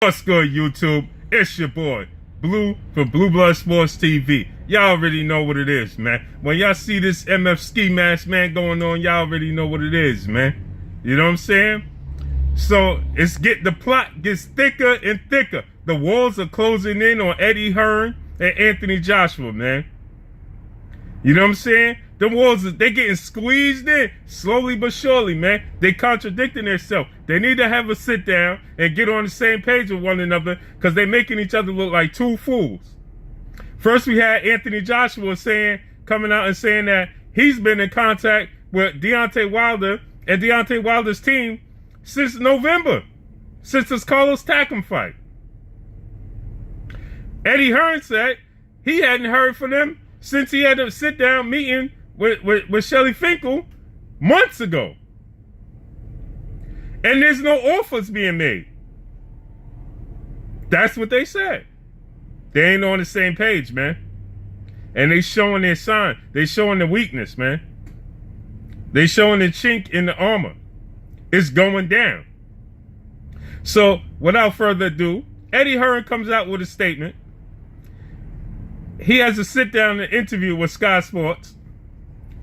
What's good, YouTube? It's your boy, Blue for Blue Blood Sports TV. Y'all already know what it is, man. When y'all see this MF ski mask, man, going on, y'all already know what it is, man. You know what I'm saying? So, the plot gets thicker and thicker. The walls are closing in on Eddie Hearn and Anthony Joshua, man. You know what I'm saying? The walls, they getting squeezed in slowly but surely, man. They contradicting themselves. They need to have a sit down and get on the same page with one another because they making each other look like two fools. First, we had Anthony Joshua coming out and saying that he's been in contact with Deontay Wilder and Deontay Wilder's team since November, since his Carlos Takam fight. Eddie Hearn said he hadn't heard from them since he had a sit-down meeting with Shelly Finkel months ago. And there's no offers being made. That's what they said. They ain't on the same page, man. And they showing their sign. They showing the weakness, man. They showing the chink in the armor. It's going down. So, without further ado, Eddie Hearn comes out with a statement. He has a sit-down interview with Sky Sports.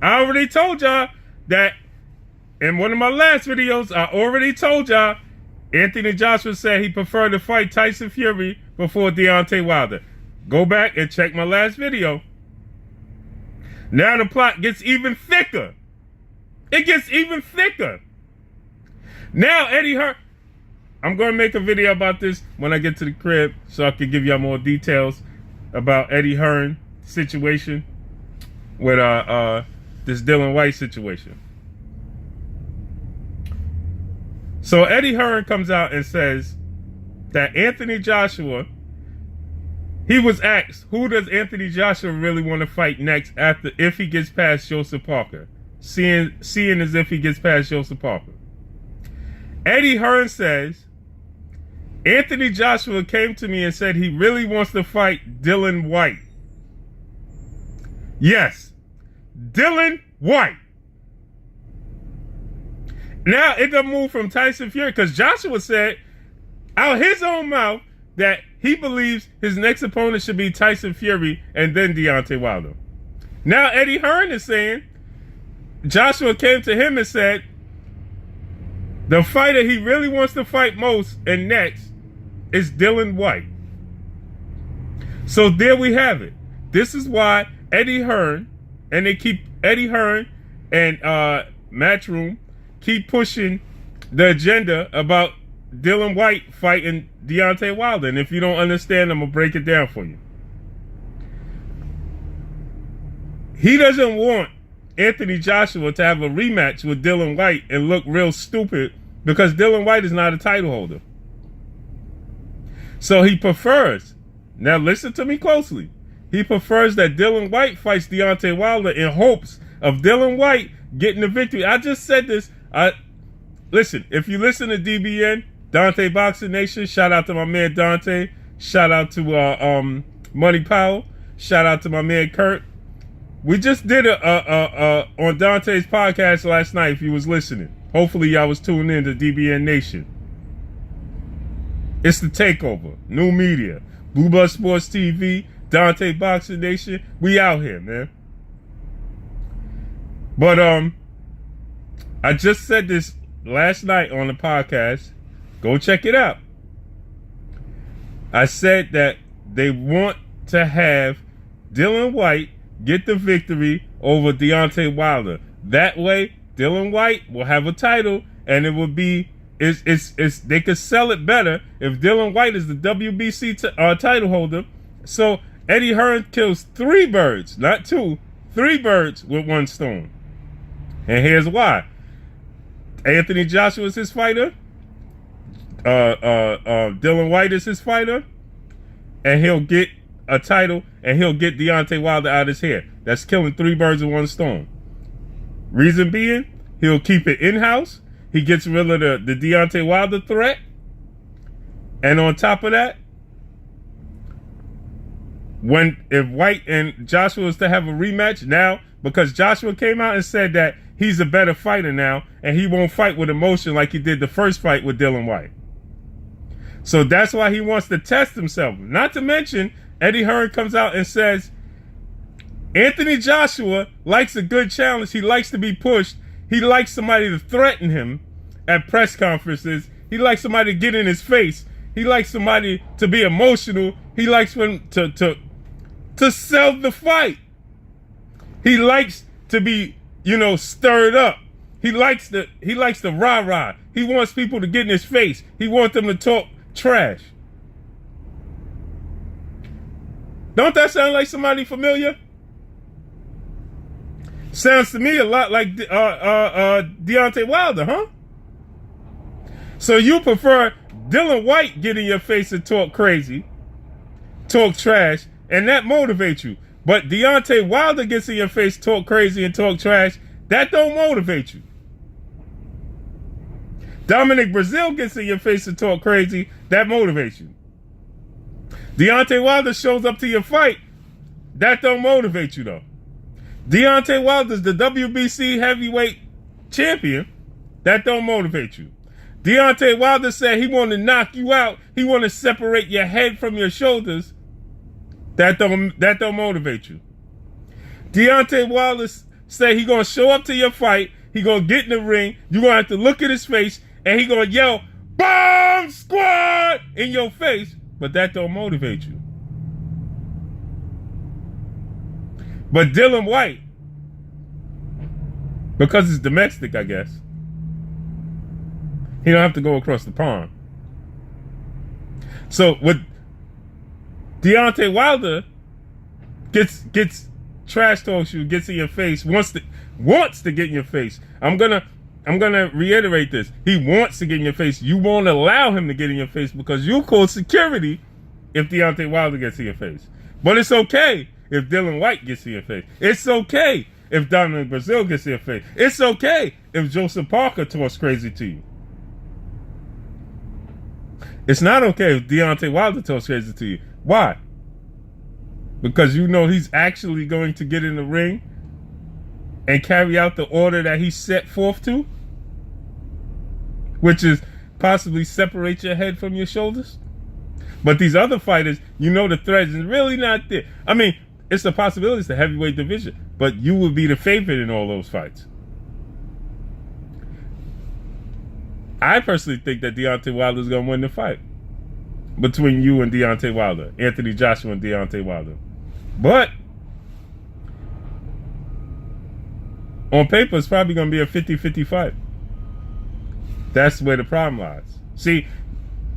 I already told y'all that in one of my last videos, I already told y'all Anthony Joshua said he preferred to fight Tyson Fury before Deontay Wilder. Go back and check my last video. Now the plot gets even thicker. It gets even thicker. Now Eddie Hearn, I'm going to make a video about this when I get to the crib so I can give y'all more details about Eddie Hearn situation with this Dillian Wyte situation. So Eddie Hearn comes out and says that Anthony Joshua, he was asked, who does Anthony Joshua really want to fight next if he gets past Joseph Parker? Seeing as if he gets past Joseph Parker. Eddie Hearn says, Anthony Joshua came to me and said he really wants to fight Dillian Wyte. Yes, Dillian Wyte. Now it doesn't move from Tyson Fury because Joshua said out his own mouth that he believes his next opponent should be Tyson Fury and then Deontay Wilder. Now Eddie Hearn is saying Joshua came to him and said the fighter he really wants to fight most and next is Dillian Wyte. So there we have it. This is why Eddie Hearn and Eddie Hearn and Matchroom keep pushing the agenda about Dillian Wyte fighting Deontay Wilder. And if you don't understand, I'm going to break it down for you. He doesn't want Anthony Joshua to have a rematch with Dillian Wyte and look real stupid because Dillian Wyte is not a title holder. So he prefers, now listen to me closely, he prefers that Dillian Wyte fights Deontay Wilder in hopes of Dillian Wyte getting the victory. I just said this. Listen, if you listen to DBN, Dante Boxing Nation, shout out to my man Dante, shout out to Money Powell, shout out to my man Kurt. We just did on Dante's podcast last night if you was listening. Hopefully y'all was tuned in to DBN Nation. It's the takeover. New media. Blue Blood Sports TV. Dante Boxing Nation. We out here, man. But I just said this last night on the podcast. Go check it out. I said that they want to have Dillian Wyte get the victory over Deontay Wilder. That way, Dillian Wyte will have a title and it will be they could sell it better if Dillian Wyte is the WBC title holder. So Eddie Hearn kills 3 birds, not 2, 3 birds with one stone. And here's why. Anthony Joshua is his fighter. Dillian Wyte is his fighter. And he'll get a title and he'll get Deontay Wilder out of his hair. That's killing 3 birds with one stone. Reason being, he'll keep it in-house. He gets rid of the Deontay Wilder threat. And on top of that, if Wyte and Joshua is to have a rematch now, because Joshua came out and said that he's a better fighter now and he won't fight with emotion like he did the first fight with Dillian Wyte. So that's why he wants to test himself. Not to mention, Eddie Hearn comes out and says, Anthony Joshua likes a good challenge. He likes to be pushed. He likes somebody to threaten him at press conferences. He likes somebody to get in his face. He likes somebody to be emotional. He likes him to sell the fight. He likes to be, stirred up. He likes the rah-rah. He wants people to get in his face. He wants them to talk trash. Don't that sound like somebody familiar? Sounds to me a lot like Deontay Wilder, huh? So you prefer Dillian Wyte get in your face and talk crazy, talk trash, and that motivates you. But Deontay Wilder gets in your face, talk crazy, and talk trash, that don't motivate you. Dominic Brazil gets in your face and talk crazy, that motivates you. Deontay Wilder shows up to your fight, that don't motivate you though. Deontay Wilder's the WBC heavyweight champion, that don't motivate you. Deontay Wilder said he want to knock you out, he want to separate your head from your shoulders, that don't motivate you. Deontay Wilder said he gonna show up to your fight, he gonna get in the ring, you gonna have to look at his face, and he gonna yell, "Bomb Squad!" in your face, but that don't motivate you. But Dillian Wyte, because it's domestic, I guess, he don't have to go across the pond. So with Deontay Wilder gets trash talks you, gets in your face, wants to get in your face. I'm gonna reiterate this. He wants to get in your face. You won't allow him to get in your face because you call security if Deontay Wilder gets in your face. But it's okay if Dillian Wyte gets in your face. It's okay if Dominic Brazil gets in your face. It's okay if Joseph Parker talks crazy to you. It's not okay if Deontay Wilder talks crazy to you. Why? Because you know he's actually going to get in the ring and carry out the order that he set forth to, which is possibly separate your head from your shoulders. But these other fighters, the threat is really not there. I mean, it's a possibility, it's the heavyweight division, but you will be the favorite in all those fights. I personally think that Deontay Wilder is going to win the fight between you and Deontay Wilder, Anthony Joshua and Deontay Wilder. But on paper, it's probably going to be a 50-50 fight. That's where the problem lies. See,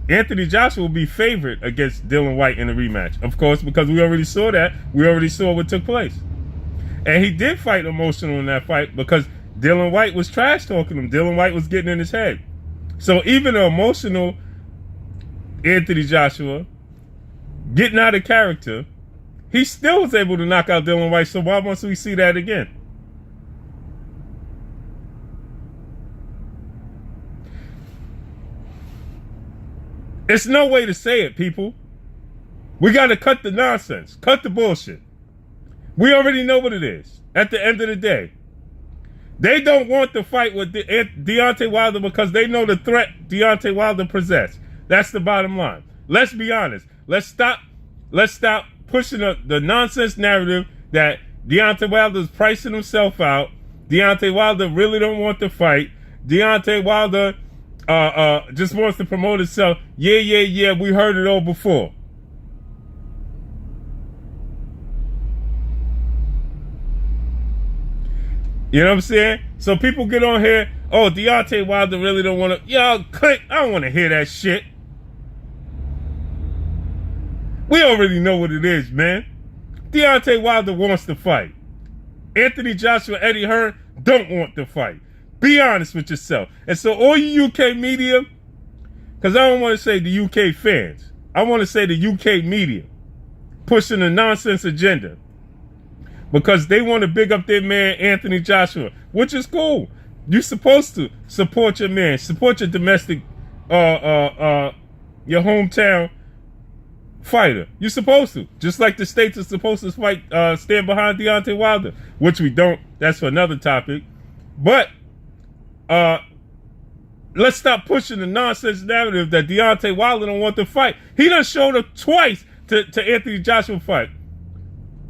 Anthony Joshua will be favored against Dillian Wyte in the rematch. Of course, because we already saw that. We already saw what took place. And he did fight emotional in that fight because Dillian Wyte was trash talking him. Dillian Wyte was getting in his head. So even an emotional Anthony Joshua getting out of character, he still was able to knock out Dillian Wyte. So why must we see that again? It's no way to say it, people. We got to cut the nonsense. Cut the bullshit. We already know what it is. At the end of the day, they don't want to fight with Deontay Wilder because they know the threat Deontay Wilder possesses. That's the bottom line. Let's be honest. Let's stop pushing the nonsense narrative that Deontay Wilder is pricing himself out. Deontay Wilder really don't want to fight. Deontay Wilder just wants to promote himself. Yeah, we heard it all before. You know what I'm saying? So people get on here, oh, Deontay Wilder really don't want to, y'all click, I don't want to hear that shit. We already know what it is, man. Deontay Wilder wants to fight. Anthony Joshua, Eddie Hearn don't want to fight. Be honest with yourself. And so all you UK media, because I don't want to say the UK fans, I want to say the UK media pushing a nonsense agenda because they want to big up their man Anthony Joshua, which is cool. You're supposed to support your man, support your domestic, your hometown fighter. You're supposed to. Just like the states are supposed to fight, stand behind Deontay Wilder, which we don't. That's for another topic. But let's stop pushing the nonsense narrative that Deontay Wilder don't want to fight. He done showed up twice to Anthony Joshua fight.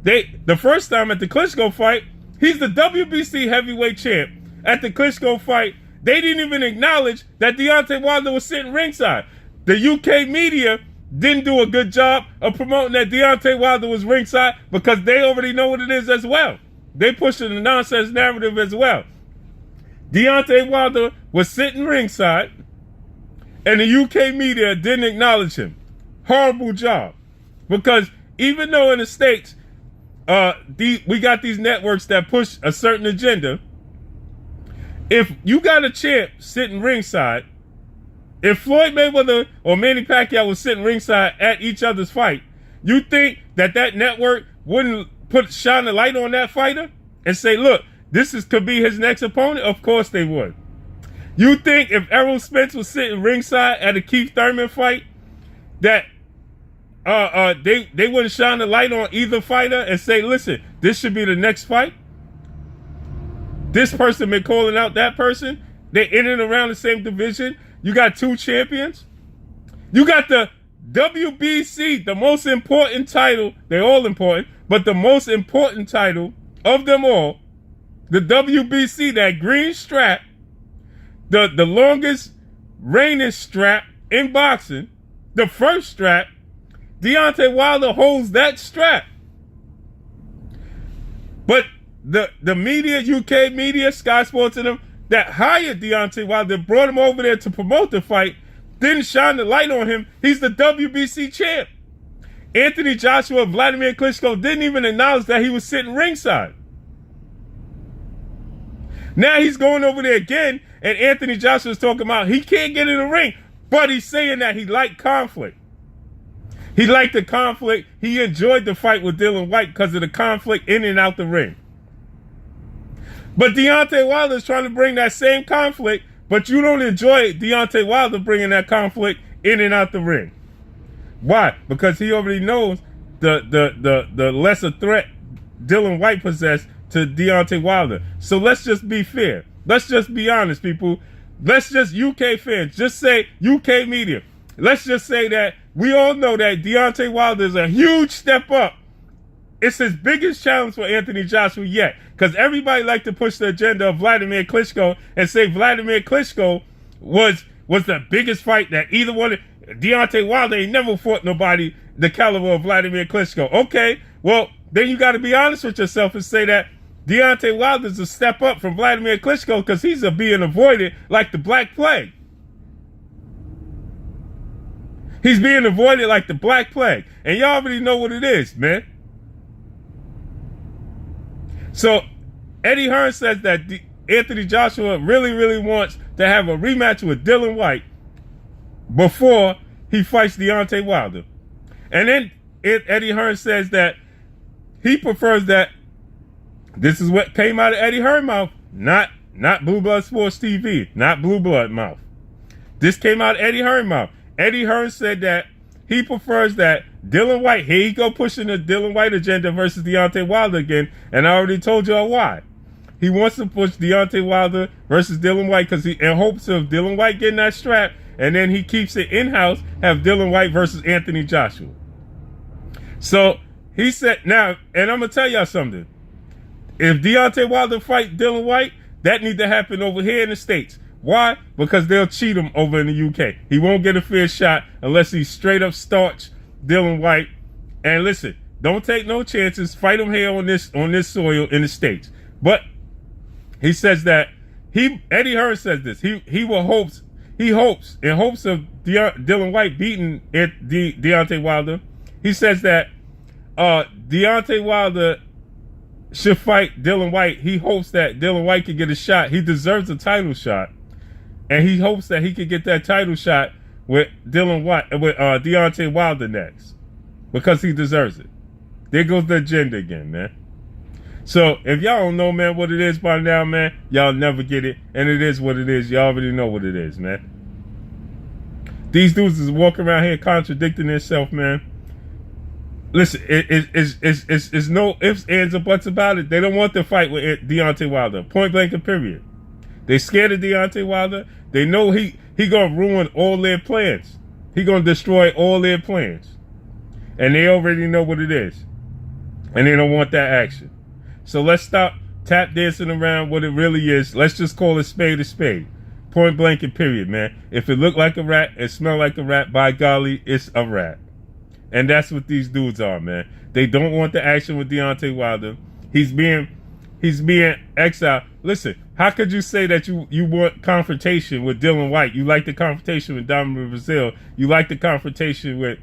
The first time at the Klitschko fight, he's the WBC heavyweight champ. At the Klitschko fight, they didn't even acknowledge that Deontay Wilder was sitting ringside. The UK media didn't do a good job of promoting that Deontay Wilder was ringside because they already know what it is as well. They pushing the nonsense narrative as well. Deontay Wilder was sitting ringside, and the UK media didn't acknowledge him. Horrible job. Because even though in the States, we got these networks that push a certain agenda, if you got a champ sitting ringside, if Floyd Mayweather or Manny Pacquiao was sitting ringside at each other's fight, you think that network wouldn't shine a light on that fighter and say, look, could be his next opponent? Of course they would. You think if Errol Spence was sitting ringside at a Keith Thurman fight, that they wouldn't shine a light on either fighter and say, listen, this should be the next fight? This person been calling out that person. They're in and around the same division. You got two champions. You got the WBC, the most important title. They're all important, but the most important title of them all, the WBC, that green strap, the longest reigning strap in boxing, the first strap. Deontay Wilder holds that strap. But the media, UK media, Sky Sports and them, that hired Deontay Wilder, brought him over there to promote the fight, didn't shine the light on him. He's the WBC champ. Anthony Joshua, Vladimir Klitschko didn't even acknowledge that he was sitting ringside. Now he's going over there again, and Anthony Joshua's talking about he can't get in the ring, but he's saying that he liked conflict. He liked the conflict. He enjoyed the fight with Dillian Wyte because of the conflict in and out the ring. But Deontay Wilder is trying to bring that same conflict, but you don't enjoy Deontay Wilder bringing that conflict in and out the ring. Why? Because he already knows the lesser threat Dillian Wyte possessed to Deontay Wilder. So let's just be fair. Let's just be honest, people. Let's just, UK fans, just say, UK media, let's just say that we all know that Deontay Wilder is a huge step up. It's his biggest challenge for Anthony Joshua yet. Because everybody like to push the agenda of Vladimir Klitschko and say Vladimir Klitschko was the biggest fight that either one. Deontay Wilder ain't never fought nobody the caliber of Vladimir Klitschko. Okay, well, then you got to be honest with yourself and say that Deontay Wilder is a step up from Vladimir Klitschko because he's being avoided like the Black Plague. He's being avoided like the Black Plague. And y'all already know what it is, man. So, Eddie Hearn says that Anthony Joshua really, really wants to have a rematch with Dillian Wyte before he fights Deontay Wilder. And then Eddie Hearn says that he prefers that. This is what came out of Eddie Hearn's mouth, not Blue Blood Sports TV, not Blue Blood mouth. This came out of Eddie Hearn's mouth. Eddie Hearn said that he prefers that Dillian Wyte, here you go pushing the Dillian Wyte agenda versus Deontay Wilder again, and I already told y'all why. He wants to push Deontay Wilder versus Dillian Wyte because he in hopes of Dillian Wyte getting that strap, and then he keeps it in-house, have Dillian Wyte versus Anthony Joshua. So he said, now, and I'm going to tell y'all something. If Deontay Wilder fight Dillian Wyte, that need to happen over here in the States. Why? Because they'll cheat him over in the UK. He won't get a fair shot unless he straight up starch Dillian Wyte. And listen, don't take no chances. Fight him here on this soil in the States. But he says that Eddie Hearn says this. He hopes in hopes of Dillian Wyte beating Deontay Wilder. He says that Deontay Wilder should fight Dillian Wyte. He hopes that Dillian Wyte can get a shot. He deserves a title shot. And he hopes that he could get that title shot with Deontay Wilder next. Because he deserves it. There goes the agenda again, man. So, if y'all don't know, man, what it is by now, man, y'all never get it. And it is what it is. Y'all already know what it is, man. These dudes is walking around here contradicting themselves, man. Listen, it's no ifs, ands, or buts about it. They don't want to fight with Deontay Wilder. Point blank and period. They scared of Deontay Wilder. They know he gonna ruin all their plans. He gonna destroy all their plans. And they already know what it is. And they don't want that action. So let's stop tap dancing around what it really is. Let's just call a spade a spade. Point blank and period, man. If it look like a rat and smell like a rat, by golly, it's a rat. And that's what these dudes are, man. They don't want the action with Deontay Wilder. He's being exiled. Listen, how could you say that you want confrontation with Dillian Wyte? You like the confrontation with Dominic Brazil. You like the confrontation with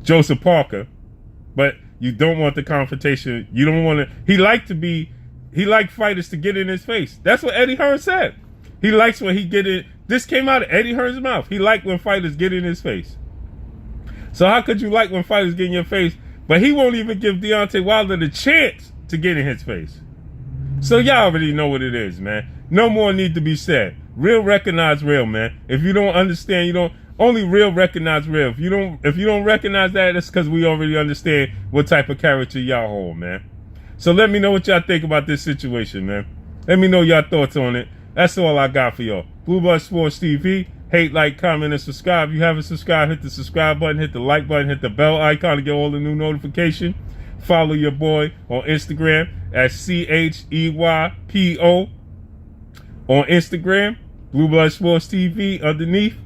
Joseph Parker, but you don't want the confrontation. You don't want to. He liked fighters to get in his face. That's what Eddie Hearn said. He likes when he get in. This came out of Eddie Hearn's mouth. He liked when fighters get in his face. So how could you like when fighters get in your face, but he won't even give Deontay Wilder the chance to get in his face? So y'all already know what it is, man. No more need to be said. Real recognize real, man. If you don't understand, you don't. Only real recognize real. If you don't recognize that, it's because we already understand what type of character y'all hold, man. So let me know what y'all think about this situation, man. Let me know y'all thoughts on it. That's all I got for y'all. Blue Blood Sports TV. Hate, like, comment, and subscribe. If you haven't subscribed, hit the subscribe button, hit the like button, hit the bell icon to get all the new notifications. Follow your boy on Instagram at CHEYPO on Instagram. Blue Blood Sports TV underneath.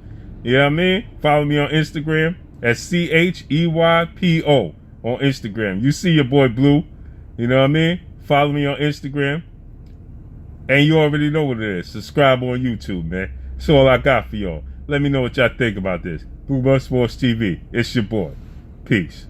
You know what I mean? Follow me on Instagram at CHEYPO on Instagram. You see your boy Blue. You know what I mean? Follow me on Instagram. And you already know what it is. Subscribe on YouTube, man. That's all I got for y'all. Let me know what y'all think about this. Blue Blood Sports TV. It's your boy. Peace.